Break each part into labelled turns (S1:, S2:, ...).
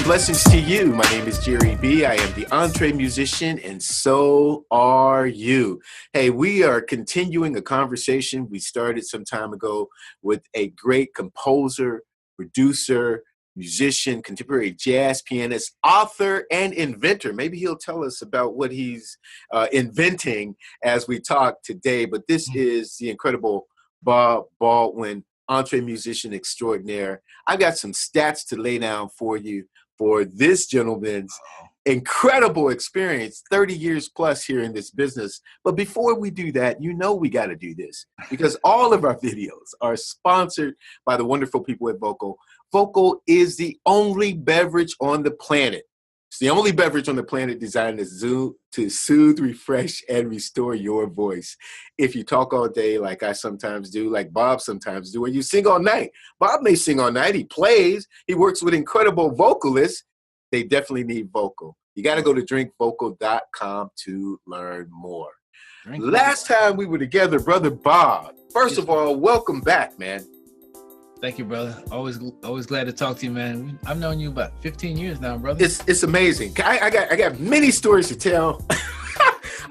S1: blessings to you. My name is Jere B. I am the EntreMusician, and so are you. Hey, we are continuing a conversation we started some time ago with a great composer, producer, musician, contemporary jazz pianist, author, and inventor. Maybe he'll tell us about what he's inventing as we talk today. But this is the incredible Bob Baldwin, EntreMusician extraordinaire. I've got some stats to lay down for you for this gentleman's incredible experience, 30 years plus here in this business. But before we do that, you know we got to do this because all of our videos are sponsored by the wonderful people at Vocal. Vocal is the only beverage on the planet. It's the only beverage on the planet designed to soothe, refresh, and restore your voice. If you talk all day like I sometimes do, like Bob sometimes do, or you sing all night. Bob may sing all night. He plays. He works with incredible vocalists. They definitely need Vocal. You got to go to drinkvocal.com to learn more. Last time we were together, Brother Bob, first of all, welcome back, man.
S2: Thank you, brother. Always glad to talk to you, man. I've known you about 15 years now, brother.
S1: It's amazing. I got many stories to tell.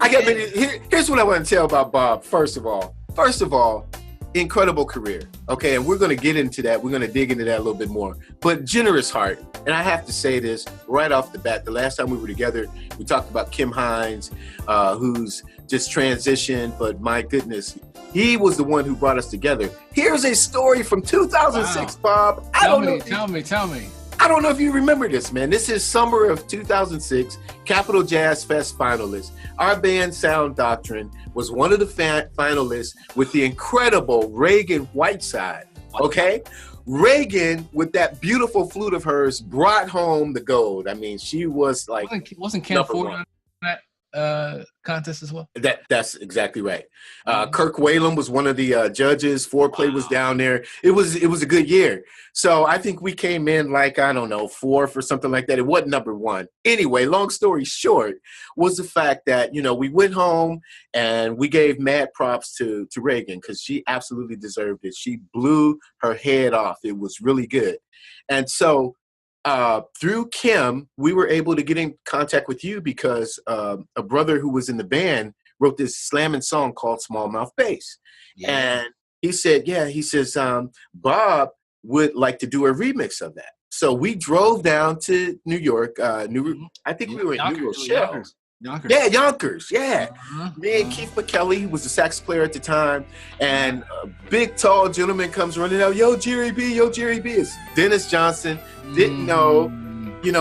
S1: Here's what I want to tell about Bob. First of all, incredible career. Okay, and we're going to get into that. We're going to dig into that a little bit more. But generous heart. And I have to say this right off the bat. The last time we were together, we talked about Kim Hines, who's just transitioned. But my goodness, he was the one who brought us together. Here's a story from 2006, wow. Bob.
S2: Tell me.
S1: I don't know if you remember this, man. This is summer of 2006, Capitol Jazz Fest finalists. Our band, Sound Doctrine, was one of the finalists with the incredible Reagan Whiteside, okay? Reagan, with that beautiful flute of hers, brought home the gold. I mean, she was like
S2: wasn't Ken Ford on that contest as well?
S1: That's exactly right. Kirk Whalum was one of the judges. Foreplay was down there. It was a good year. So I think we came in like, I don't know, fourth or something like that. It wasn't number one. Anyway, long story short was the fact that, you know, we went home and we gave mad props to Reagan because she absolutely deserved it. She blew her head off. It was really good. And so through Kim, we were able to get in contact with you because a brother who was in the band wrote this slamming song called Smallmouth Bass. Yeah. And he says, Bob would like to do a remix of that. So we drove down to New York. I think we were in New Rochelle.
S2: Yonkers.
S1: Yeah, Yonkers. Yeah. Me and Keith McKelly, who was the sax player at the time, and a big, tall gentleman comes running out, yo, Jere B. It's Dennis Johnson. Didn't know,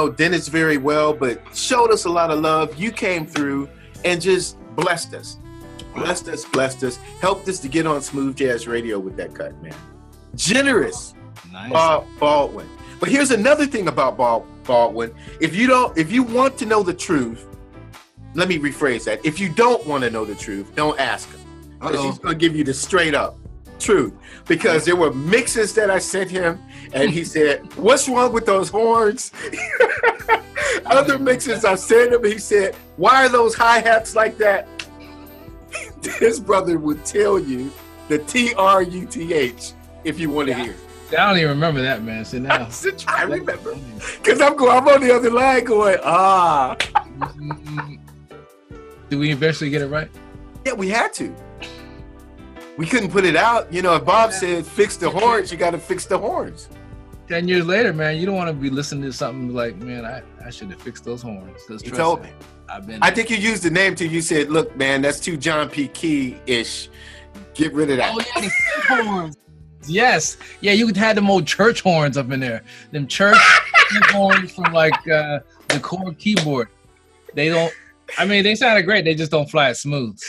S1: Dennis very well, but showed us a lot of love. You came through and just blessed us. Blessed us, helped us to get on Smooth Jazz Radio with that cut, man. Generous. Nice. Bob Baldwin. But here's another thing about Bob Baldwin. If you want to know the truth, let me rephrase that. If you don't want to know the truth, don't ask him. Because he's going to give you the straight up truth. Because there were mixes that I sent him, and he said, what's wrong with those horns? Other mixes I sent him, he said, why are those hi-hats like that? His brother would tell you the TRUTH if you want to hear.
S2: I don't even remember that, man. So now
S1: I remember. Because I'm on the other line going,
S2: Did we eventually get it right?
S1: Yeah, we had to. We couldn't put it out. You know, if Bob said fix the horns, you got to fix the horns.
S2: 10 years later, man, you don't want to be listening to something like, man, I should have fixed those horns.
S1: You told me. I think you used the name till you said, look, man, that's too John P. Key-ish. Get rid of that.
S2: Oh, yeah, the horns. Yes. Yeah, you had them old church horns up in there. Them church horns from like the chord keyboard. They sounded great. They just don't fly it smooth.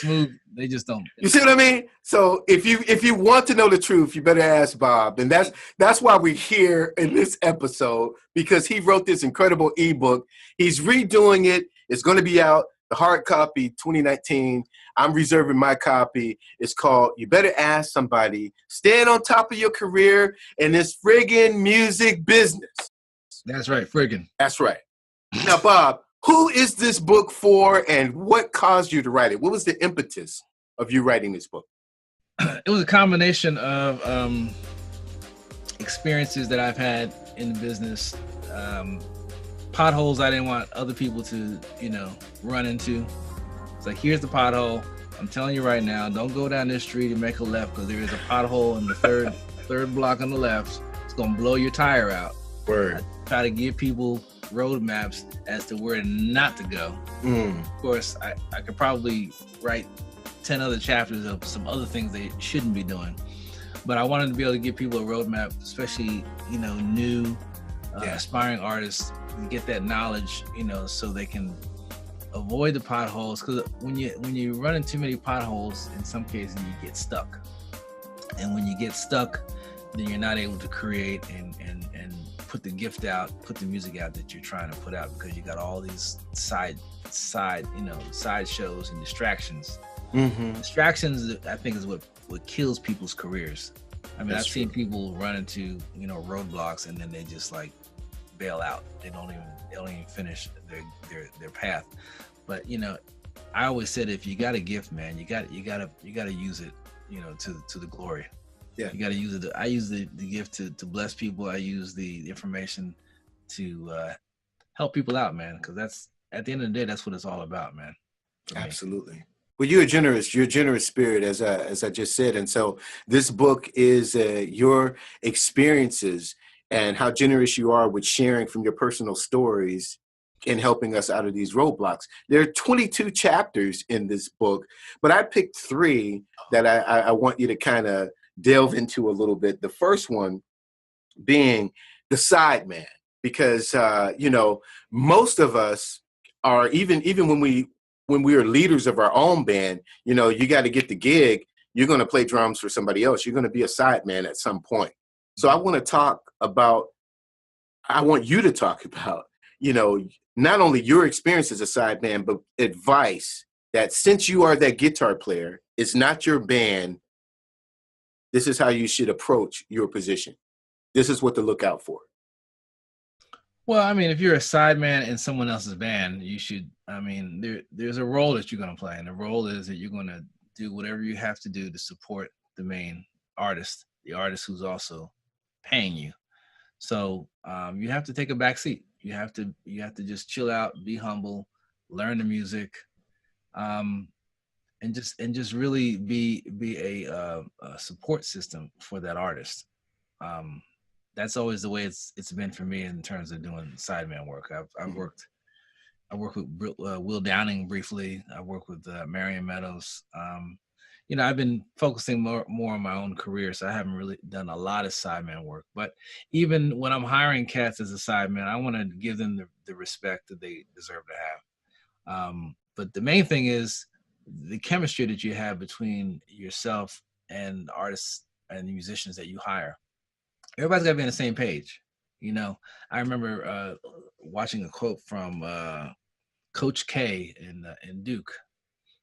S2: They just don't.
S1: You see what I mean? So if you want to know the truth, you better ask Bob. And that's why we're here in this episode, because he wrote this incredible ebook. He's redoing it. It's going to be out, the hard copy, 2019. I'm reserving my copy. It's called You Better Ask Somebody. Stand on top of your career in this friggin' music business.
S2: That's right, friggin'.
S1: That's right. Now, Bob, who is this book for and what caused you to write it? What was the impetus of you writing this book?
S2: It was a combination of experiences that I've had in the business, potholes I didn't want other people to, you know, run into. It's like, here's the pothole. I'm telling you right now, don't go down this street and make a left, because there is a pothole in the third block on the left. It's gonna blow your tire out.
S1: Word.
S2: I try to give people road maps as to where not to go. Of course, I could probably write 10 other chapters of some other things they shouldn't be doing, but I wanted to be able to give people a roadmap, especially, you know, new aspiring artists, and get that knowledge, you know, so they can avoid the potholes. Because when you run into too many potholes, in some cases you get stuck, and when you get stuck, then you're not able to create and put the gift out, put the music out that you're trying to put out, because you got all these side shows and distractions. Distractions, I think, is what kills people's careers. I mean, I've seen people run into, you know, roadblocks, and then they just like bail out. They don't even finish their path. But, you know, I always said, if you got a gift, man, you got to use it, you know, to the glory. Yeah, you got to use it. I use the gift to bless people. I use the information to help people out, man. Because that's, at the end of the day, that's what it's all about, man.
S1: Absolutely. Well, you're a generous spirit, as I just said. And so this book is your experiences and how generous you are with sharing from your personal stories and helping us out of these roadblocks. There are 22 chapters in this book, but I picked 3 that I want you to kind of delve into a little bit. The first one being the Sideman, because, you know, most of us are, even when we are leaders of our own band, you know, you got to get the gig. You're going to play drums for somebody else. You're going to be a sideman at some point. So I want you to talk about, you know, not only your experience as a sideman, but advice that, since you are that guitar player, it's not your band. This is how you should approach your position. This is what to look out for.
S2: Well, I mean, if you're a sideman in someone else's band, you should, I mean, there's a role that you're going to play. And the role is that you're going to do whatever you have to do to support the main artist, the artist who's also paying you. So you have to take a back seat. You have to just chill out, be humble, learn the music, and just really be a support system for that artist. That's always the way it's been for me in terms of doing sideman work. I worked with Will Downing briefly. I worked with Marion Meadows. You know, I've been focusing more on my own career, so I haven't really done a lot of sideman work. But even when I'm hiring cats as a sideman, I want to give them the respect that they deserve to have. But the main thing is the chemistry that you have between yourself and the artists and the musicians that you hire. Everybody's got to be on the same page. You know, I remember watching a quote from Coach K in Duke,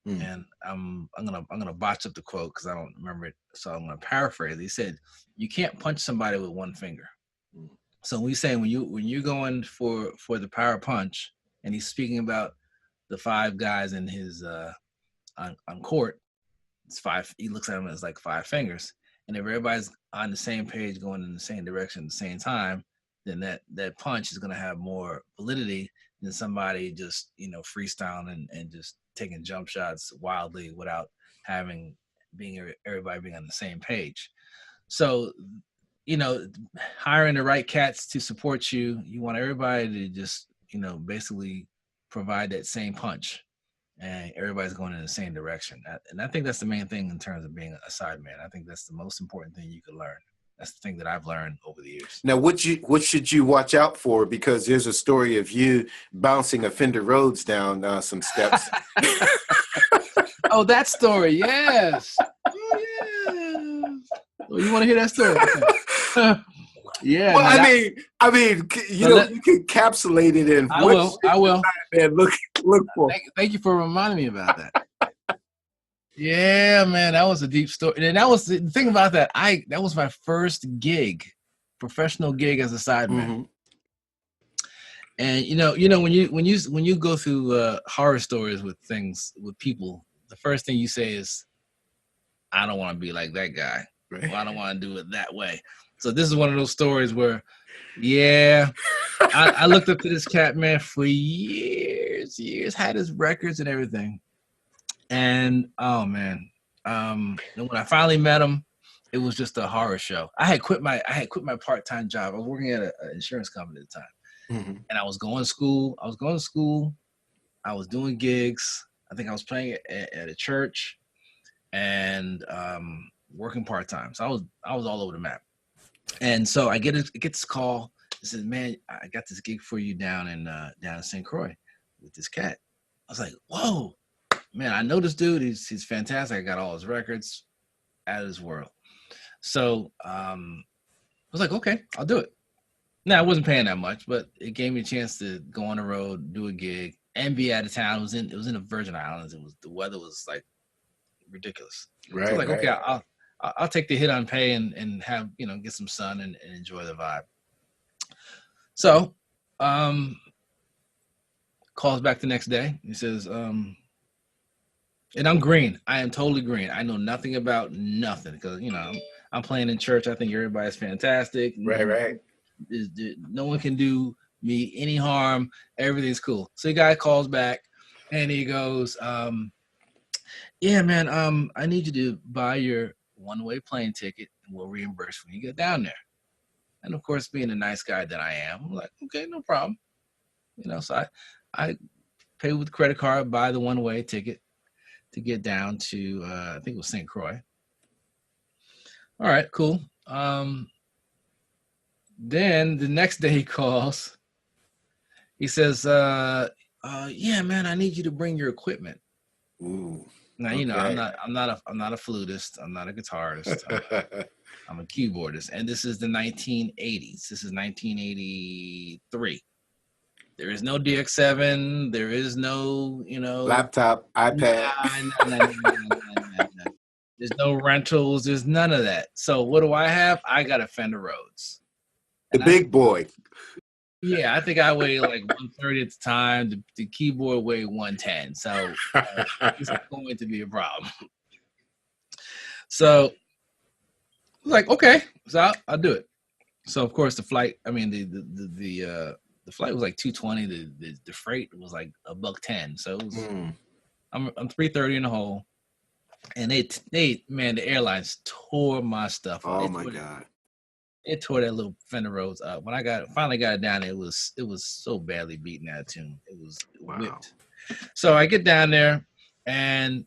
S2: and I'm gonna botch up the quote because I don't remember it, so I'm gonna paraphrase. He said, "You can't punch somebody with one finger." So we say when you're going for the power punch, and he's speaking about the 5 guys in his on court, it's 5. He looks at them as like 5 fingers. And if everybody's on the same page, going in the same direction at the same time, then that punch is going to have more validity than somebody just, you know, freestyling and just taking jump shots wildly without everybody being on the same page. So, you know, hiring the right cats to support you, you want everybody to just, you know, basically provide that same punch. And everybody's going in the same direction. And I think that's the main thing in terms of being a sideman. I think that's the most important thing you could learn. That's the thing that I've learned over the years.
S1: Now, what should you watch out for? Because there's a story of you bouncing a Fender Rhodes down some steps.
S2: Oh, that story, yes. Oh, yes. Oh, you want to hear that story? Okay. Yeah.
S1: Well, I mean, you know, you can encapsulate it in.
S2: I will.
S1: Man, look for.
S2: Thank you for reminding me about that. Yeah, man, that was a deep story. And that was the thing about that. That was my first professional gig as a sideman. And you know, when you go through horror stories with people, the first thing you say is, "I don't want to be like that guy. Right. Well, I don't want to do it that way." So this is one of those stories where Yeah. I looked up to this cat, man, for years, had his records and everything. And oh man, and when I finally met him, it was just a horror show. I had quit my part-time job. I was working at an insurance company at the time, and I was going to school. I was doing gigs. I think I was playing at a church, and working part-time. So I was all over the map. And so I get this call. It says, "Man, I got this gig for you down in St. Croix with this cat." I was like, "Whoa, man! I know this dude. He's fantastic. I got all his records, out of this world." So I was like, "Okay, I'll do it." Now I wasn't paying that much, but it gave me a chance to go on the road, do a gig, and be out of town. It was in the Virgin Islands. The weather was like ridiculous.
S1: Right.
S2: So I was like,
S1: right.
S2: okay, I'll take the hit on pay and have, get some sun and enjoy the vibe. So, calls back the next day. He says, and I'm green. I am totally green. I know nothing about nothing because, I'm playing in church. I think everybody's fantastic.
S1: Right.
S2: No one can do me any harm. Everything's cool. So the guy calls back and he goes, yeah, man, I need you to buy your one-way plane ticket and we'll reimburse when you get down there. And of course, being a nice guy that I am, I'm like, okay, no problem. So I pay with credit card, buy the one-way ticket to get down to, I think it was St. Croix. All right, cool. Then the next day he calls. He says, yeah, man, I need you to bring your equipment.
S1: Ooh.
S2: Now,
S1: okay.
S2: I'm not a flutist. I'm not a guitarist. I'm a keyboardist. And this is the 1980s. This is 1983. There is no DX7. There is no,
S1: laptop, iPad.
S2: No. There's no rentals. There's none of that. So what do I have? I got a Fender Rhodes.
S1: The big boy.
S2: Yeah, I think I weighed like 130 at the time. The keyboard weighed 110. So it's going to be a problem. So I was like, okay, so I'll do it. So of course the flight, I mean the flight was like $220. The freight was like $110. So it was, I'm $330 in the hole. And the airlines tore my stuff up.
S1: Oh my God.
S2: It tore that little Fender Rhodes up. When I finally got it down, it was so badly beaten out of tune. It was whipped. So I get down there, and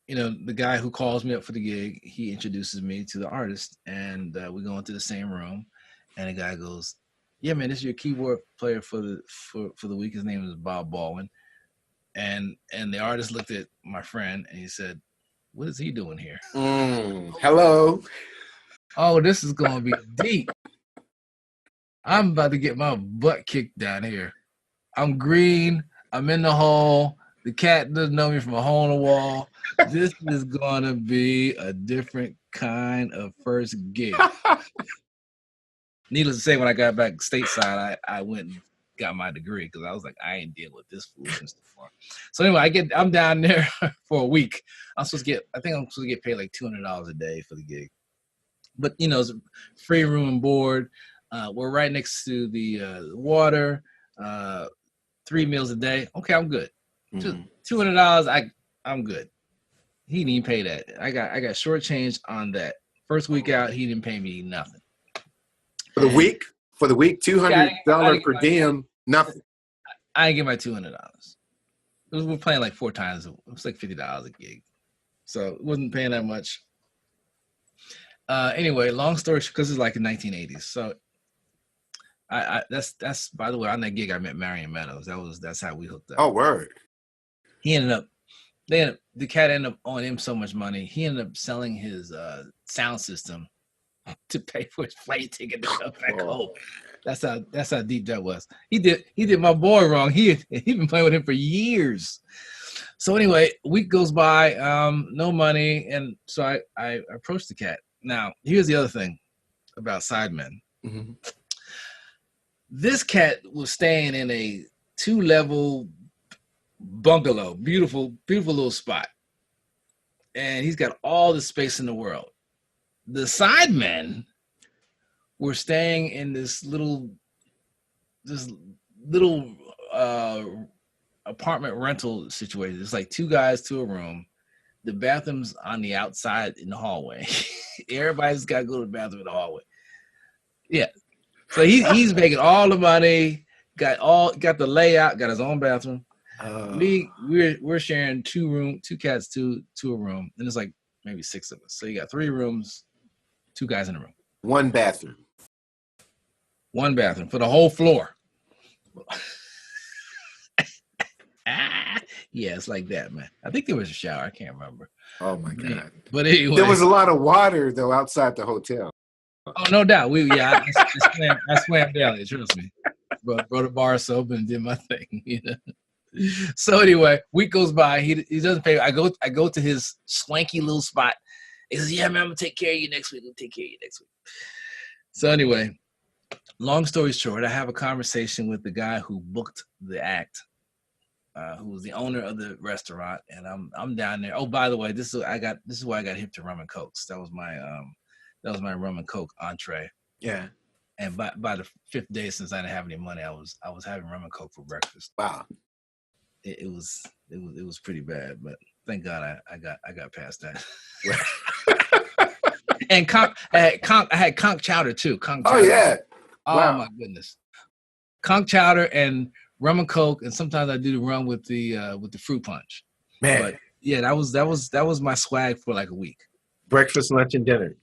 S2: the guy who calls me up for the gig, he introduces me to the artist, and we go into the same room, and the guy goes, "Yeah, man, this is your keyboard player for the week. His name is Bob Baldwin." And the artist looked at my friend and he said, "What is he doing here?"
S1: Hello.
S2: Oh, this is going to be deep. I'm about to get my butt kicked down here. I'm green. I'm in the hole. The cat doesn't know me from a hole in the wall. This is going to be a different kind of first gig. Needless to say, when I got back stateside, I went and got my degree because I was like, I ain't dealing with this foolishness before. So anyway, I'm down there for a week. I think I'm supposed to get paid like $200 a day for the gig. But it's a free room and board. We're right next to the water. 3 meals a day. Okay, I'm good. $200. I'm good. He didn't even pay that. I got shortchanged on that. First week out, he didn't pay me nothing.
S1: For the week, $200 per diem, nothing.
S2: I didn't get my $200. We're playing like 4 times. It was like $50 a gig, so it wasn't paying that much. Anyway, long story short, because it's like the 1980s. So that's by the way, on that gig I met Marion Meadows. That's how we hooked up.
S1: Oh, word.
S2: The cat ended up owing him so much money. He ended up selling his sound system to pay for his flight ticket to come back home. That's how deep that was. He did my boy wrong. He'd been playing with him for years. So anyway, a week goes by, no money, and so I approached the cat. Now, here's the other thing about Sideman. Mm-hmm. This cat was staying in a 2-level bungalow, beautiful little spot, and he's got all the space in the world. The Sidemen we're staying in this little apartment rental situation. It's like 2 guys to a room. The bathroom's on the outside in the hallway. Everybody's got to go to the bathroom in the hallway. Yeah. So he's making all the money, got the layout, got his own bathroom. We're sharing 2 cats to a room, and it's like maybe 6 of us. So you got 3 rooms, 2 guys in a room.
S1: One bathroom
S2: for the whole floor. Yeah, it's like that, man. I think there was a shower. I can't remember.
S1: Oh my God.
S2: But anyway,
S1: there was a lot of water though outside the hotel.
S2: Oh, no doubt. I swam daily, trust me. Brought a bar of soap and did my thing, you know. So anyway, week goes by. He doesn't pay. I go to his swanky little spot. He says, "Yeah, man, I'm gonna take care of you next week. So anyway, long story short, I have a conversation with the guy who booked the act, who was the owner of the restaurant, and I'm down there. Oh, by the way, this is why I got hip to rum and cokes. That was my rum and coke entree.
S1: Yeah.
S2: And by the 5th day, since I didn't have any money, I was having rum and coke for breakfast.
S1: Wow.
S2: It was pretty bad, but thank God I got past that. And I had conch chowder too.
S1: Oh yeah.
S2: Oh wow. My goodness. Conch chowder and rum and coke, and sometimes I do the rum with the fruit punch.
S1: Man.
S2: But yeah, that was my swag for like a week.
S1: Breakfast, lunch, and dinner.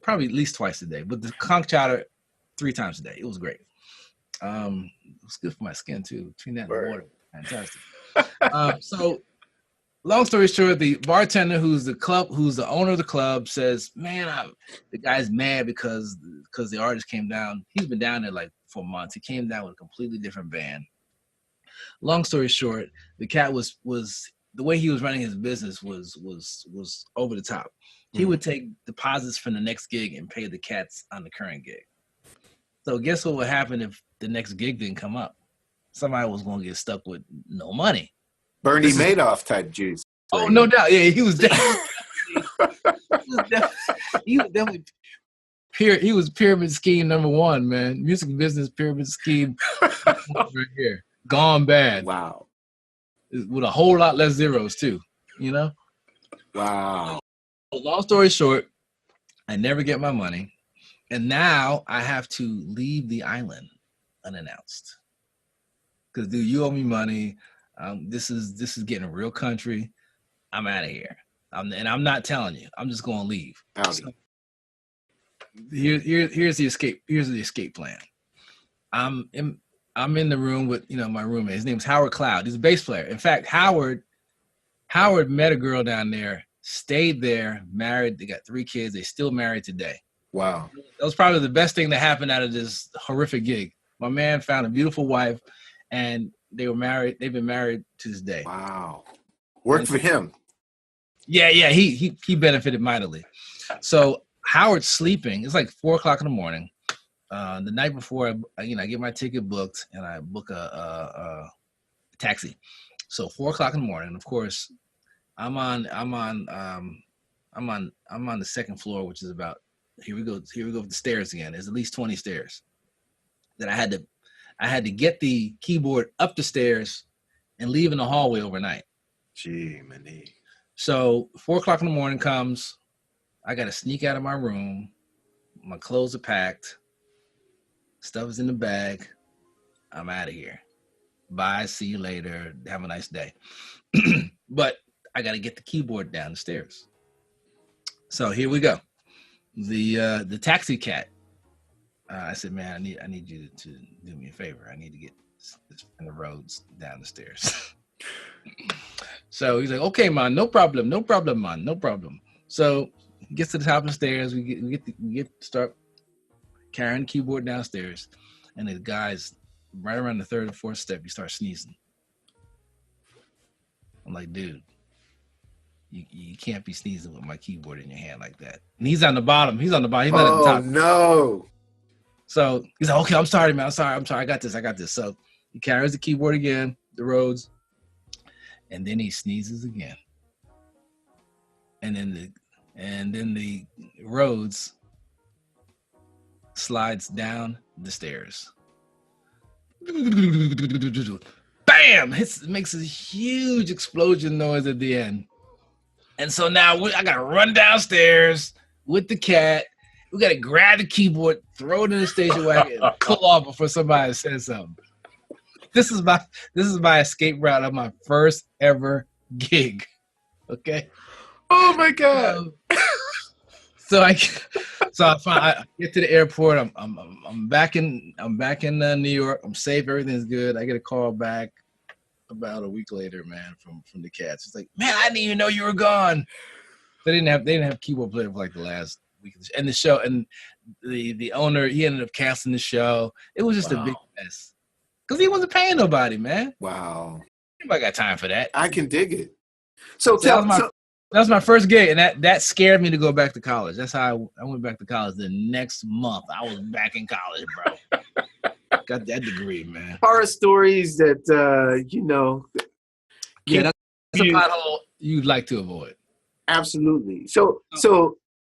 S2: Probably at least twice a day, but the conch chowder 3 times a day. It was great. It was good for my skin too. Between that and the water, fantastic. So, long story short, the bartender, who's the owner of the club, says, "Man, the guy's mad because the artist came down. He's been down there like for months. He came down with a completely different band." Long story short, the cat was the way he was running his business was over the top. He would take deposits from the next gig and pay the cats on the current gig. So guess what would happen if the next gig didn't come up? Somebody was going to get stuck with no money.
S1: Bernie Madoff type juice.
S2: Oh, no doubt. Yeah, he was definitely he was pyramid scheme number 1, man. Music business pyramid scheme right here. Gone bad.
S1: Wow.
S2: With a whole lot less zeros too, you know?
S1: Wow.
S2: Long story short, I never get my money, and now I have to leave the island unannounced. Because, dude, you owe me money. This is getting real country. I'm out of here. And I'm not telling you. I'm just going to leave. So, here's the escape. Here's the escape plan. I'm in the room with my roommate. His name's Howard Cloud. He's a bass player. In fact, Howard met a girl down there. Stayed there, married. They got 3 kids. They still married today.
S1: Wow.
S2: That was probably the best thing that happened out of this horrific gig. My man found a beautiful wife, and they were married. They've been married to this day.
S1: Wow. Worked for him.
S2: Yeah. He benefited mightily. So Howard's sleeping. It's like 4:00 in the morning. The night before, I get my ticket booked, and I book a taxi. So 4:00 in the morning. Of course, I'm on the 2nd floor, which is about here we go with the stairs again. There's at least 20 stairs that I had to get the keyboard up the stairs and leave in the hallway overnight.
S1: Gee, man.
S2: So 4:00 in the morning comes, I got to sneak out of my room. My clothes are packed. Stuff is in the bag. I'm out of here. Bye. See you later. Have a nice day. But I got to get the keyboard down the stairs. So here we go. The taxi cat. I said, man, I need you to do me a favor. I need to get this from the roads down the stairs. So he's like, okay, man, no problem, man, no problem. So he gets to the top of the stairs. We get to start carrying the keyboard downstairs, and the guy's right around the 3rd or 4th step. He starts sneezing. I'm like, dude, you can't be sneezing with my keyboard in your hand like that. And he's on the bottom. He's not at the top. Oh
S1: no!
S2: So he's like, okay, I'm sorry, man. I'm sorry. I got this. So he carries the keyboard again, the Rhodes, and then he sneezes again. And then the Rhodes slides down the stairs. Bam! Makes a huge explosion noise at the end. And so now I gotta run downstairs with the cat. We gotta grab the keyboard, throw it in the station wagon, and pull off before somebody says something. This is my escape route of my first ever gig. Okay.
S1: Oh my God.
S2: So I get to the airport. I'm back in New York. I'm safe. Everything's good. I get a call back about a week later, man, from the Cats. It's like, man, I didn't even know you were gone. They didn't have keyboard player for like the last week, and the show, and the owner, he ended up canceling the show. It was just a big mess because he wasn't paying nobody, man.
S1: Wow.
S2: Anybody got time for that?
S1: I can dig it. So
S2: that was my first gig, and that scared me to go back to college. That's how I went back to college. The next month, I was back in college, bro. Got that degree, man.
S1: Horror stories that
S2: Yeah, that's a pothole you'd like to avoid.
S1: Absolutely. So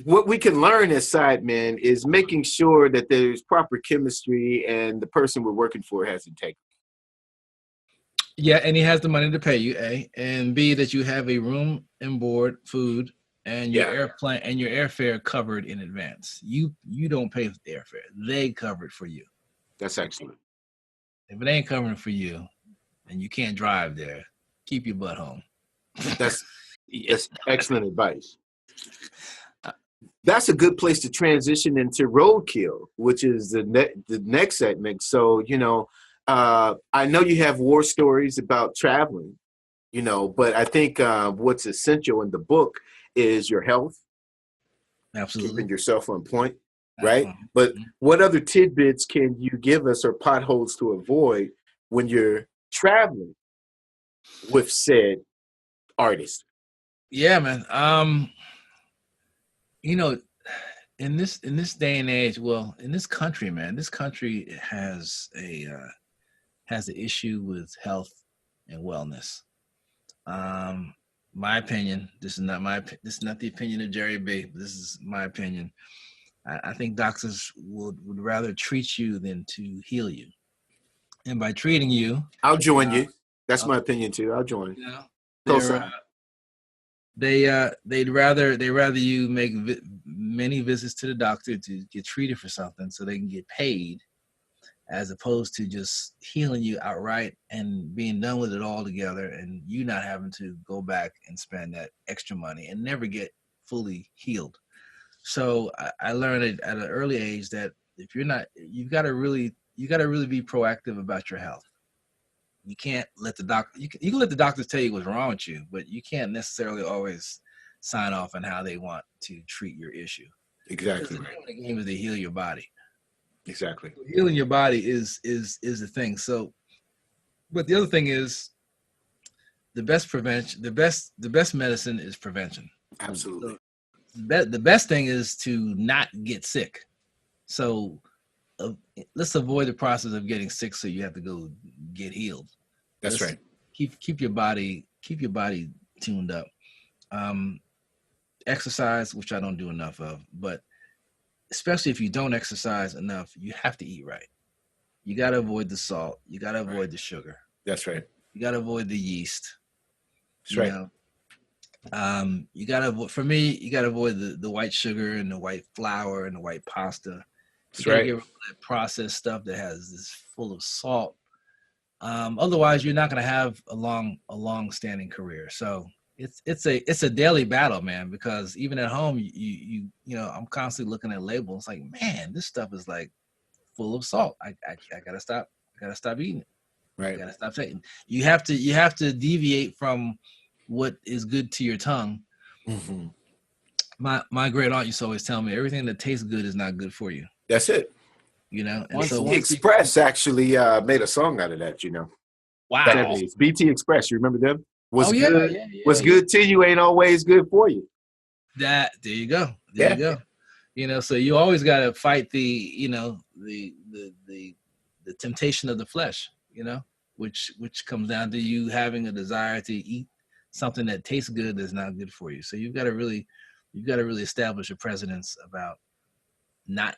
S1: what we can learn as Sideman is making sure that there's proper chemistry and the person we're working for has integrity.
S2: Yeah, and he has the money to pay you, A, and B, that you have a room and board, food, and your airplane and your airfare covered in advance. You don't pay for the airfare; they cover it for you.
S1: That's excellent.
S2: If it ain't covering for you, and you can't drive there, keep your butt home.
S1: That's excellent advice. That's a good place to transition into roadkill, which is the next segment. So I know you have war stories about traveling, but I think what's essential in the book is your health.
S2: Absolutely.
S1: Keeping yourself on point, right? But what other tidbits can you give us or potholes to avoid when you're traveling with said artist?
S2: Yeah, man. In this day and age, well, in this country, man, this country has an issue with health and wellness. My opinion. This is not the opinion of Jere B. This is my opinion. I think doctors would rather treat you than to heal you. And by treating you,
S1: I'll join you. That's my opinion too. I'll join.
S2: They'd rather you make many visits to the doctor to get treated for something so they can get paid, as opposed to just healing you outright and being done with it all together, and you not having to go back and spend that extra money and never get fully healed. So I learned it at an early age that if you're not, you got to really be proactive about your health. You can't let the doctor. You can let the doctors tell you what's wrong with you, but you can't necessarily always sign off on how they want to treat your issue.
S1: Exactly.
S2: The name of the game is to heal your body.
S1: Exactly.
S2: So healing your body is the thing. So, but the other thing is the best prevention. The best medicine is prevention.
S1: Absolutely.
S2: So the best thing is to not get sick. So let's avoid the process of getting sick so you have to go get healed.
S1: That's right.
S2: Keep your body tuned up. Exercise, which I don't do enough of, but especially if you don't exercise enough, you have to eat right. You got to avoid the salt. You got to avoid the sugar.
S1: That's right.
S2: You got to avoid the yeast.
S1: That's right.
S2: You got to avoid, for me, you got to avoid the white sugar and the white flour and the white pasta. You got to get rid of that processed stuff that is full of salt. Otherwise, you're not going to have a long-standing career. So it's a daily battle, man. Because even at home, you I'm constantly looking at labels. Like, man, this stuff is like full of salt. I gotta stop. I gotta stop eating it.
S1: Right.
S2: I gotta stop taking. You have to deviate from what is good to your tongue.
S1: Mm-hmm.
S2: My great aunt used to always tell me, everything that tastes good is not good for you.
S1: That's it.
S2: And
S1: BT Express actually made a song out of that.
S2: Wow.
S1: BT Express, you remember them? What's
S2: good
S1: good to you ain't always good for you.
S2: There you go. You go. So you always got to fight the temptation of the flesh, which comes down to you having a desire to eat something that tastes good that's not good for you. So you've got to really establish a precedence about not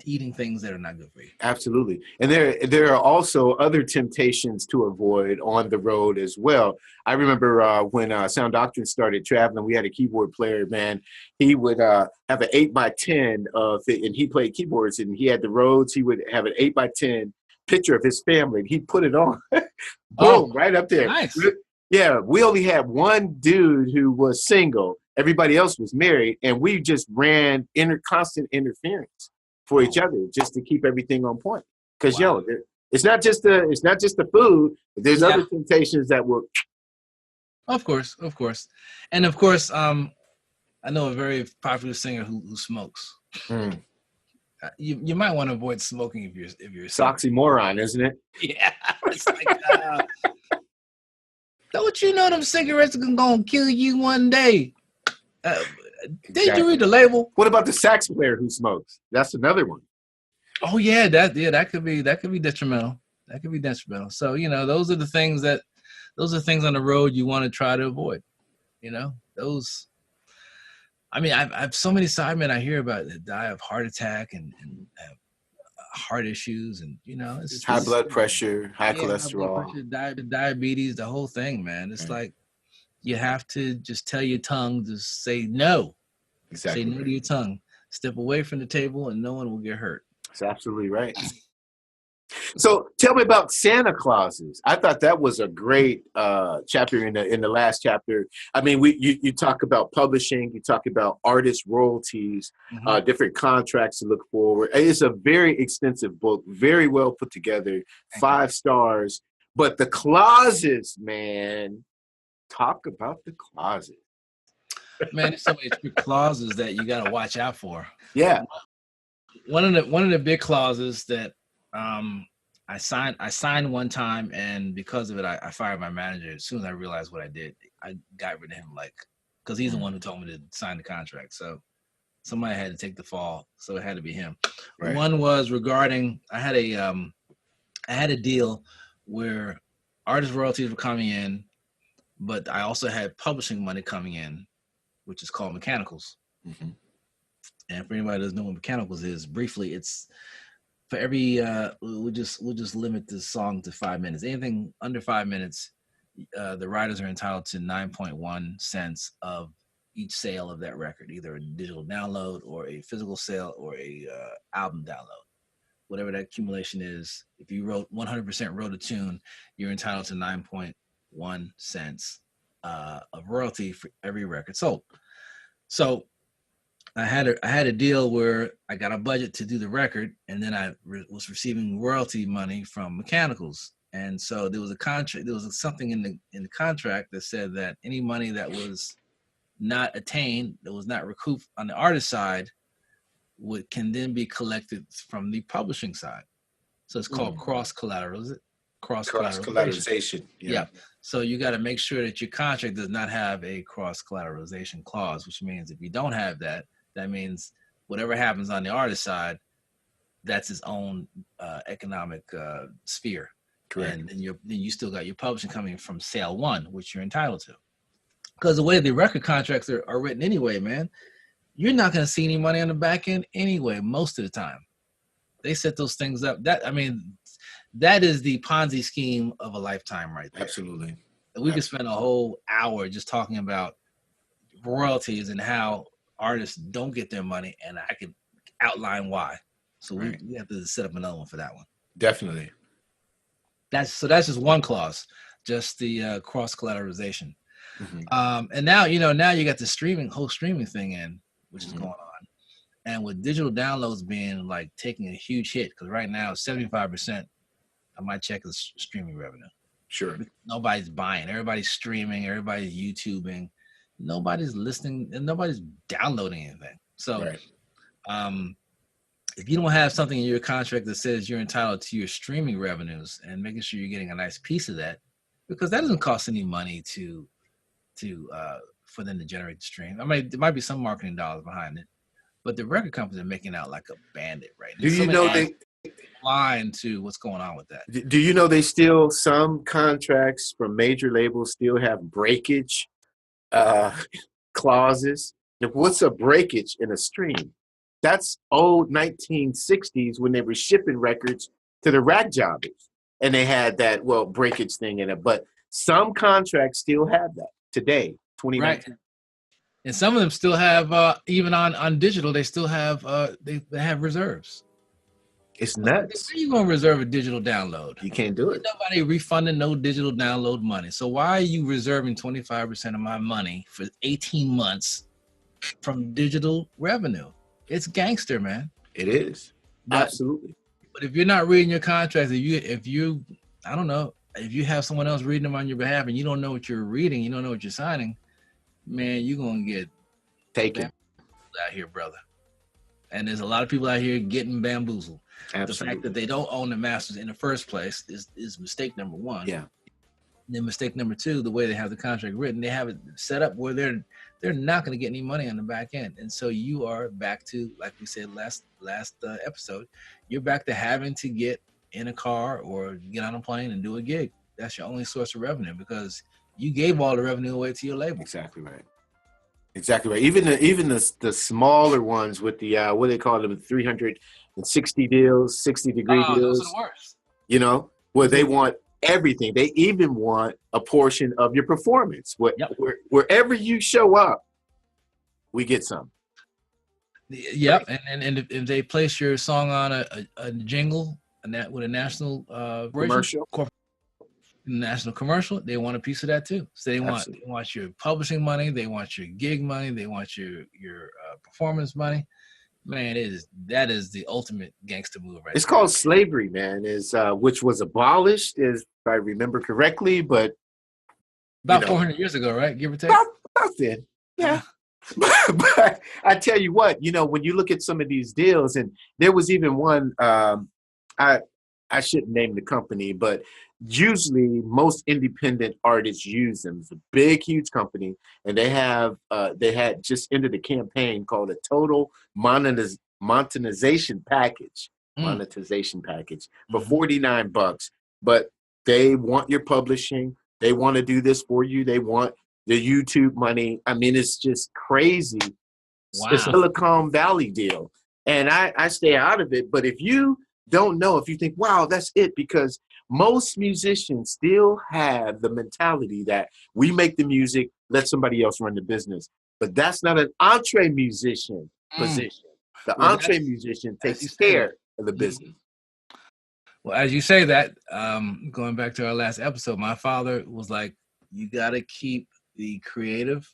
S2: eating things that are not good for you.
S1: Absolutely. And there are also other temptations to avoid on the road as well. I remember when Sound Doctrine started traveling, we had a keyboard player, man. He would have an 8x10 of it, and he played keyboards, and he had the Rhodes. He would have an 8x10 picture of his family, and he'd put it on. Boom, right up there.
S2: Nice.
S1: Yeah, we only had one dude who was single. Everybody else was married, and we just ran constant interference for each other just to keep everything on point. Because it's not just the food. There's other temptations that will.
S2: Of course, and of course, I know a very popular singer who smokes.
S1: Mm.
S2: You might want to avoid smoking if you're
S1: it's oxymoron, isn't it?
S2: Yeah, it's like, don't you know them cigarettes are gonna kill you one day? Did you read the label?
S1: What about the sax player who smokes? That's another one.
S2: Oh yeah, that could be detrimental. That could be detrimental. So those are things on the road you want to try to avoid. Those. I mean, I've so many sidemen I hear about that die of heart attack and have heart issues, and it's
S1: high blood pressure, high cholesterol,
S2: high blood pressure, diabetes, the whole thing, man. It's like you have to just tell your tongue to say no.
S1: Exactly.
S2: Say no to your tongue. Step away from the table, and no one will get hurt.
S1: That's absolutely right. So tell me about Santa Clauses. I thought that was a great chapter in the last chapter. I mean, you talk about publishing, you talk about artist royalties, different contracts to look forward. It's a very extensive book, very well put together, 5 stars. But the clauses, man, talk about the clauses.
S2: Man, there's so many clauses that you got to watch out for.
S1: Yeah.
S2: One of the big clauses that I signed one time, and because of it, I fired my manager. As soon as I realized what I did, I got rid of him, because he's the one who told me to sign the contract. So somebody had to take the fall. So it had to be him. Right. One was regarding, I had a deal where artist royalties were coming in, but I also had publishing money coming in, which is called mechanicals. Mm-hmm. And for anybody that doesn't know what mechanicals is, briefly, it's for every we'll just limit this song to 5 minutes. Anything under 5 minutes, the writers are entitled to 9.1 cents of each sale of that record, either a digital download or a physical sale or a album download. Whatever that accumulation is, if you 100% wrote a tune, you're entitled to 9.1 cents of royalty for every record sold. So I had a deal where I got a budget to do the record, and then I was receiving royalty money from mechanicals. And so there was a contract. There was something in the contract that said that any money that was not attained, that was not recouped on the artist side, can then be collected from the publishing side. So it's called cross collateralization. Yeah. So you got to make sure that your contract does not have a cross collateralization clause, which means if you don't have that, that means whatever happens on the artist side, that's its own economic sphere. Correct. And then you still got your publishing coming from sale one, which you're entitled to. Because the way the record contracts are written anyway, man, you're not going to see any money on the back end anyway, most of the time. They set those things up. That is the Ponzi scheme of a lifetime right there.
S1: Absolutely.
S2: We could spend a whole hour just talking about royalties and how artists don't get their money, and I could outline why. So we have to set up another one for that one.
S1: Definitely.
S2: That's just one clause, just the cross collateralization. Mm-hmm. And now you got the whole streaming thing in, which is going on. And with digital downloads being taking a huge hit, because right now 75% of my check is streaming revenue.
S1: Sure.
S2: Nobody's buying. Everybody's streaming. Everybody's YouTubing. Nobody's listening, and nobody's downloading anything. So, if you don't have something in your contract that says you're entitled to your streaming revenues and making sure you're getting a nice piece of that, because that doesn't cost any money for them to generate the stream. I mean, there might be some marketing dollars behind it, but the record companies are making out like a bandit right now.
S1: Do you know they
S2: blind to what's going on with that?
S1: Do you know some contracts from major labels still have breakage clauses? What's a breakage in a stream? That's old 1960s when they were shipping records to the rack jobbers. And they had that, breakage thing in it. But some contracts still have that today, 2019.
S2: Right. And some of them still have, even on digital, they still have, they have reserves.
S1: It's nuts.
S2: Where are you going to reserve a digital download?
S1: You can't do it.
S2: Nobody refunding no digital download money. So why are you reserving 25% of my money for 18 months from digital revenue? It's gangster, man.
S1: It is. Absolutely.
S2: But if you're not reading your contracts, if you I don't know, if you have someone else reading them on your behalf and you don't know what you're reading, you don't know what you're signing, man, you're going to get
S1: taken
S2: out here, brother. And there's a lot of people out here getting bamboozled.
S1: Absolutely.
S2: The fact that they don't own the masters in the first place is mistake number one.
S1: Yeah.
S2: And then mistake number two, the way they have the contract written, they have it set up where they're not going to get any money on the back end. And so you are back to, like we said last episode, you're back to having to get in a car or get on a plane and do a gig. That's your only source of revenue because you gave all the revenue away to your label.
S1: Exactly right. Exactly right. Even the smaller ones with the what do they call them, 360 deals, 60-degree deals.
S2: Those are the worst.
S1: You know, where they want everything. They even want a portion of your performance. Wherever you show up, we get some.
S2: Yep, and if they place your song on a jingle with a national
S1: commercial.
S2: National commercial, they want a piece of that too. So they want your publishing money, they want your gig money, they want your performance money. Man, that is the ultimate gangster move, right?
S1: It's called slavery, man. Which was abolished, if I remember correctly, but
S2: about 400 years ago, right? Give or take.
S1: About then, yeah. But I tell you what, when you look at some of these deals, and there was even one. I shouldn't name the company, but usually most independent artists use them. It's a big, huge company, and they had just ended a campaign called a total monetization package. Monetization package for $49. But they want your publishing. They want to do this for you. They want the YouTube money. I mean, it's just crazy. Wow. It's a Silicon Valley deal. And I stay out of it. But if you don't know, if you think, wow, that's it, because most musicians still have the mentality that we make the music, let somebody else run the business. But that's not an EntreMusician position. The EntreMusician takes care of the business.
S2: Well, as you say that, going back to our last episode, my father was like, you got to keep the creative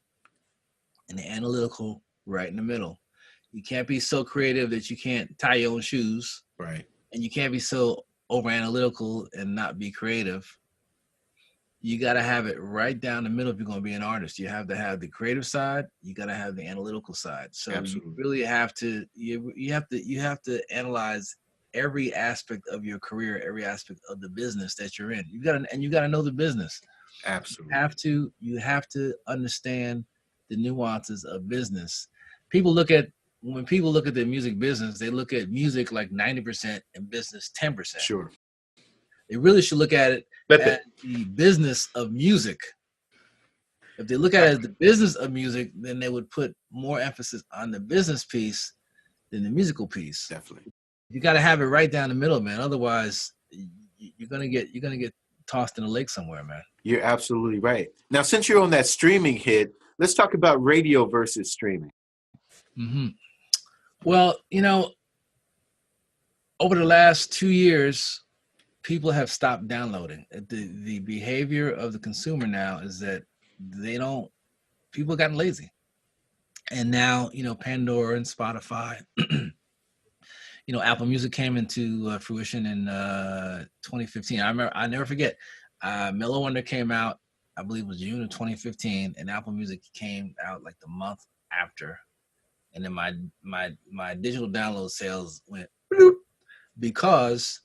S2: and the analytical right in the middle. You can't be so creative that you can't tie your own shoes.
S1: Right.
S2: And you can't be so over analytical and not be creative. You got to have it right down the middle if you're going to be an artist. You have to have the creative side. You got to have the analytical side. So Absolutely. You really have to, you have to analyze every aspect of your career, every aspect of the business that you're in. You got to know the business.
S1: Absolutely.
S2: You have to understand the nuances of business. When people look at the music business, they look at music like 90% and business 10%.
S1: Sure.
S2: They really should look at it as the business of music. If they look at it as the business of music, then they would put more emphasis on the business piece than the musical piece.
S1: Definitely.
S2: You got to have it right down the middle, man. Otherwise, you're gonna get tossed in a lake somewhere, man.
S1: You're absolutely right. Now, since you're on that streaming hit, let's talk about radio versus streaming.
S2: Mm-hmm. Well, over the last 2 years, people have stopped downloading. The behavior of the consumer now is that people have gotten lazy. And now, Pandora and Spotify, Apple Music came into fruition in 2015. I never forget, Mellow Wonder came out, I believe it was June of 2015, and Apple Music came out like the month after. And then my digital download sales went bloop, because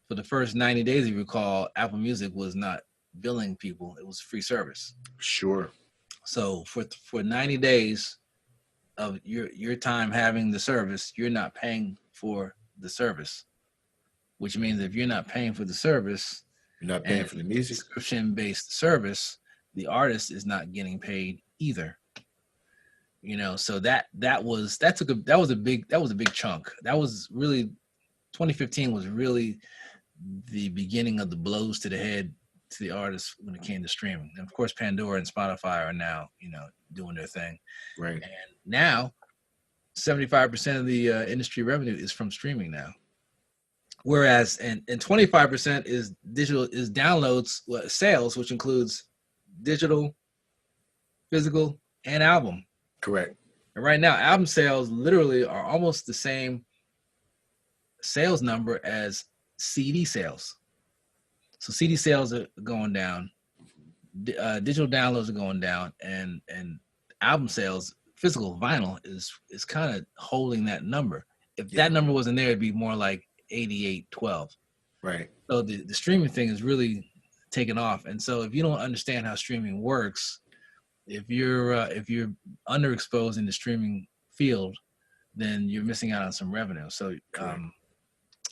S2: for the first 90 days, if you recall, Apple Music was not billing people. It was free service.
S1: Sure.
S2: So for 90 days of your time having the service, you're not paying for the service, which means if you're not paying for the service,
S1: you're not paying for the music.
S2: Subscription-based service, the artist is not getting paid either. You know, so that was a big chunk. That was really 2015 was really the beginning of the blows to the head to the artists when it came to streaming. And of course, Pandora and Spotify are now, you know, doing their thing.
S1: Right.
S2: And now 75% of the industry revenue is from streaming now. Whereas, and 25% is digital, is downloads, sales, which includes digital, physical, and album.
S1: Correct.
S2: And right now, album sales literally are almost the same sales number as CD sales. So CD sales are going down, digital downloads are going down, and album sales, physical vinyl is kind of holding that number. If that number wasn't there, it'd be more like 88-12.
S1: Right.
S2: So the streaming thing is really taken off. And so if you don't understand how streaming works, if you're underexposed in the streaming field, then you're missing out on some revenue. So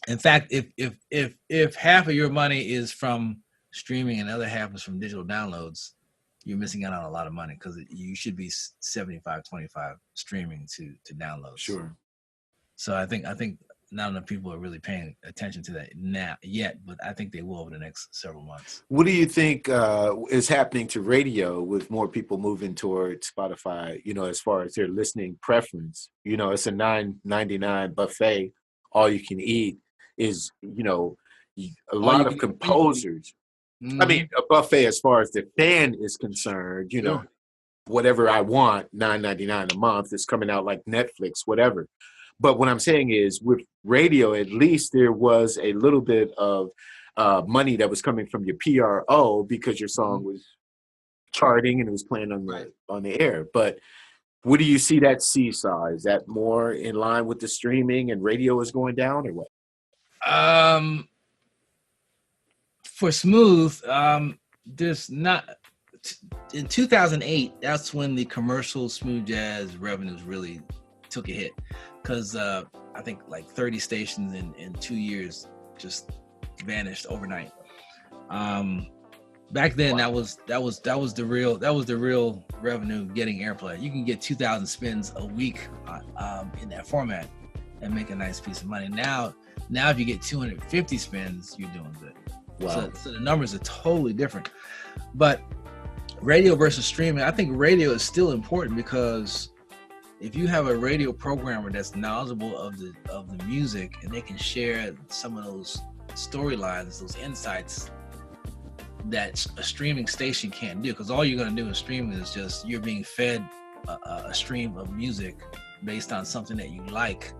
S2: in fact, if half of your money is from streaming and the other half is from digital downloads, you're missing out on a lot of money, because you should be 75-25 streaming to downloads.
S1: Sure.
S2: So I think not enough people are really paying attention to that now yet, but I think they will over the next several months.
S1: What do you think is happening to radio with more people moving toward Spotify, you know, as far as their listening preference? You know, it's a $9.99 buffet, all you can eat is, you know, a lot of composers. Mm-hmm. I mean, a buffet as far as the fan is concerned, you know, whatever I want, $9.99 a month is coming out like Netflix, whatever. But what I'm saying is, with radio, at least there was a little bit of money that was coming from your PRO because your song was charting and it was playing on the air. But what do you see that seesaw? Is that more in line with the streaming and radio is going down, or what?
S2: For Smooth, there's not. In 2008, that's when the commercial smooth jazz revenues really took a hit, because I think like 30 stations in 2 years just vanished overnight. Back then, that was the real revenue getting airplay. You can get 2,000 spins a week in that format and make a nice piece of money. Now if you get 250 spins, you're doing good. Wow. So the numbers are totally different. But radio versus streaming, I think radio is still important, because if you have a radio programmer that's knowledgeable of the music and they can share some of those storylines, those insights that a streaming station can't do, because all you're going to do in streaming is just you're being fed a stream of music based on something that you like,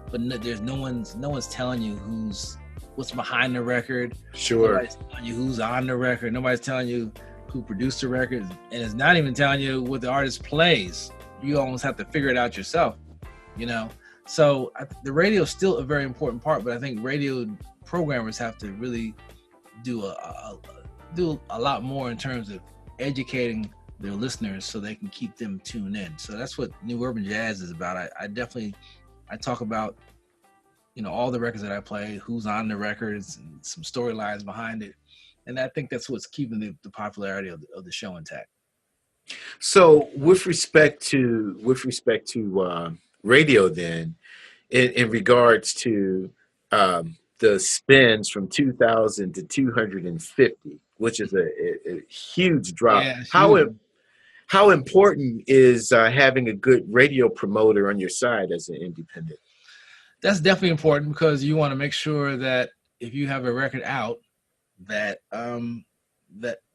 S2: but there's no one's telling you what's behind the record.
S1: Sure.
S2: Nobody's telling you who's on the record. Nobody's telling you who produced the record, and it's not even telling you what the artist plays. You almost have to figure it out yourself, you know? So the radio is still a very important part, but I think radio programmers have to really do a lot more in terms of educating their listeners so they can keep them tuned in. So that's what New Urban Jazz is about. I talk about, you know, all the records that I play, who's on the records, and some storylines behind it. And I think that's what's keeping the popularity of the show intact.
S1: So with respect to radio, then, in regards to the spins from 2,000 to 250, which is a huge drop. Yeah, how important is having a good radio promoter on your side as an independent?
S2: That's definitely important, because you want to make sure that if you have a record out, that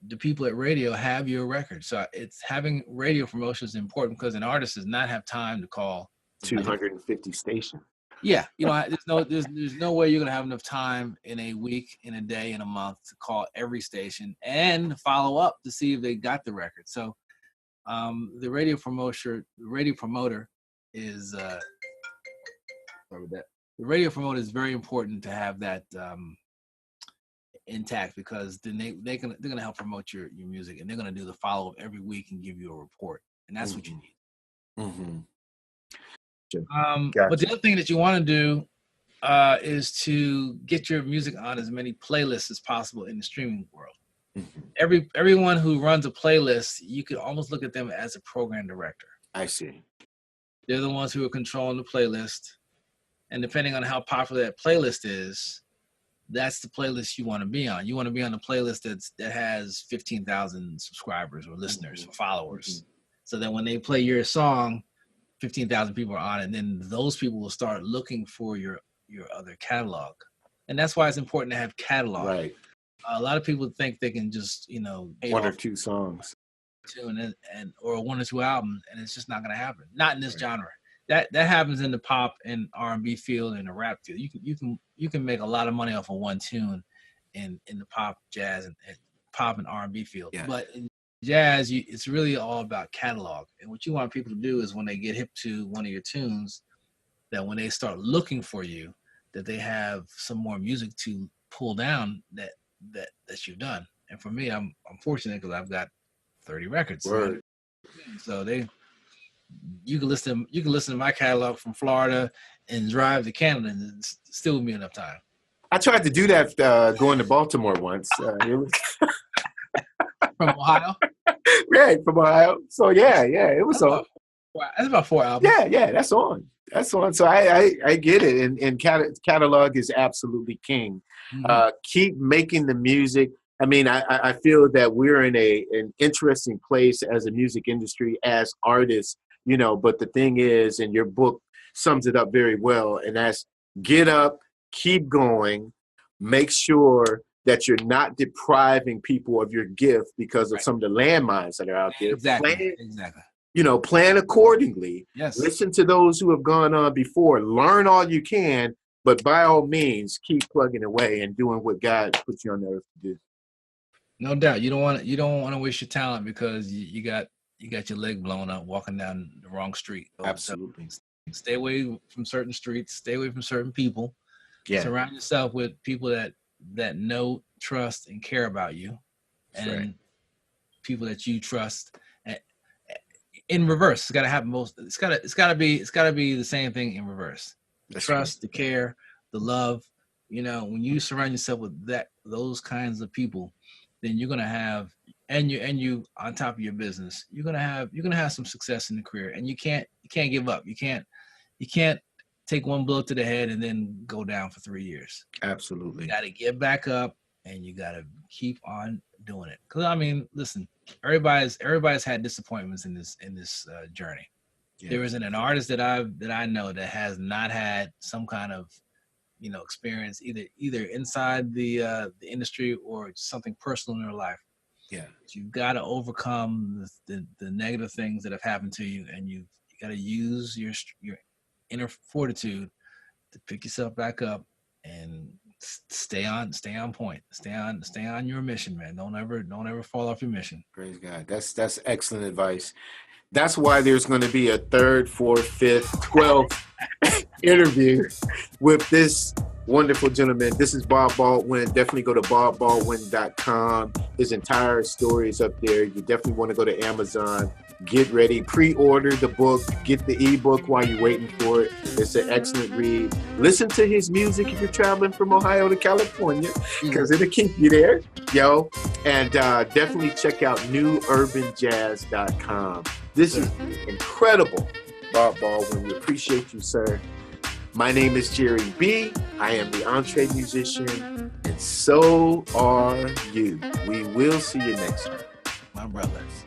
S2: the people at radio have your record. So it's having radio promotion is important, because an artist does not have time to call
S1: 250 stations.
S2: Yeah, you know, there's no way you're gonna have enough time in a week, in a day, in a month to call every station and follow up to see if they got the record. So the radio promoter is the radio promoter is very important to have that intact, because then they're gonna help promote your music, and they're gonna do the follow up every week and give you a report, and that's what you need.
S1: Mm-hmm.
S2: But the other thing that you want to do is to get your music on as many playlists as possible in the streaming world. Mm-hmm. Everyone who runs a playlist, you could almost look at them as a program director.
S1: I see.
S2: They're the ones who are controlling the playlist. And depending on how popular that playlist is, that's the playlist you want to be on. You want to be on the playlist that has 15,000 subscribers or listeners or followers. So that when they play your song, 15,000 people are on it, and then those people will start looking for your other catalog. And that's why it's important to have catalog.
S1: Right.
S2: A lot of people think they can just,
S1: one or two songs,
S2: or one or two albums, and it's just not going to happen. Not in this genre. That happens in the pop and R&B field and the rap field. You can make a lot of money off of one tune in the pop, jazz, and pop and R&B field. Yeah. But in jazz, it's really all about catalog. And what you want people to do is when they get hip to one of your tunes, that when they start looking for you, that they have some more music to pull down that you've done. And for me, I'm fortunate because I've got 30 records.
S1: Word.
S2: So you can listen to my catalog from Florida and drive to Canada and still be enough time.
S1: I tried to do that going to Baltimore once.
S2: From Ohio?
S1: Right, from Ohio. So yeah, it was on.
S2: That's about 4 albums.
S1: Yeah, that's on. So I get it, and catalog is absolutely king. Mm-hmm. Keep making the music. I mean, I feel that we're in an interesting place as a music industry, as artists, but the thing is, and your book sums it up very well, and that's get up, keep going, make sure that you're not depriving people of your gift because of some of the landmines that are out there.
S2: Exactly.
S1: Plan accordingly.
S2: Yes.
S1: Listen to those who have gone on before. Learn all you can, but by all means, keep plugging away and doing what God puts you on the earth to do.
S2: No doubt. You don't want to waste your talent because you got your leg blown up walking down the wrong street.
S1: Absolutely.
S2: Stay away from certain streets. Stay away from certain people.
S1: Yeah.
S2: Surround yourself with people that know, trust, and care about you, and people that you trust. In reverse, it's got to happen. It's got to be the same thing in reverse. The trust, the care, the love. When you surround yourself with those kinds of people, then you're gonna have, and you on top of your business, you're gonna have some success in the career, and you can't give up. You can't take one blow to the head and then go down for 3 years.
S1: Absolutely.
S2: You got to get back up, and you got to keep on doing it. Because I mean, listen, everybody's had disappointments in this journey. Yeah. There isn't an artist that I know that has not had some kind of experience either inside the industry or something personal in their life.
S1: Yeah,
S2: you've got to overcome the negative things that have happened to you, and you got to use your inner fortitude to pick yourself back up and stay on point. Stay on your mission, man. Don't ever fall off your mission.
S1: Praise God. That's excellent advice. That's why there's going to be a 3rd, 4th, 5th, 12th interview with this wonderful gentleman. This is Bob Baldwin. Definitely go to bobbaldwin.com. His entire story is up there. You definitely want to go to Amazon. Get ready. Pre-order the book. Get the ebook while you're waiting for it. It's an excellent read. Listen to his music if you're traveling from Ohio to California, because it'll keep you there, yo. And definitely check out newurbanjazz.com. This is incredible, Bob Baldwin. We appreciate you, sir. My name is Jere B. I am the EntreMusician, and so are you. We will see you next time.
S2: My brothers.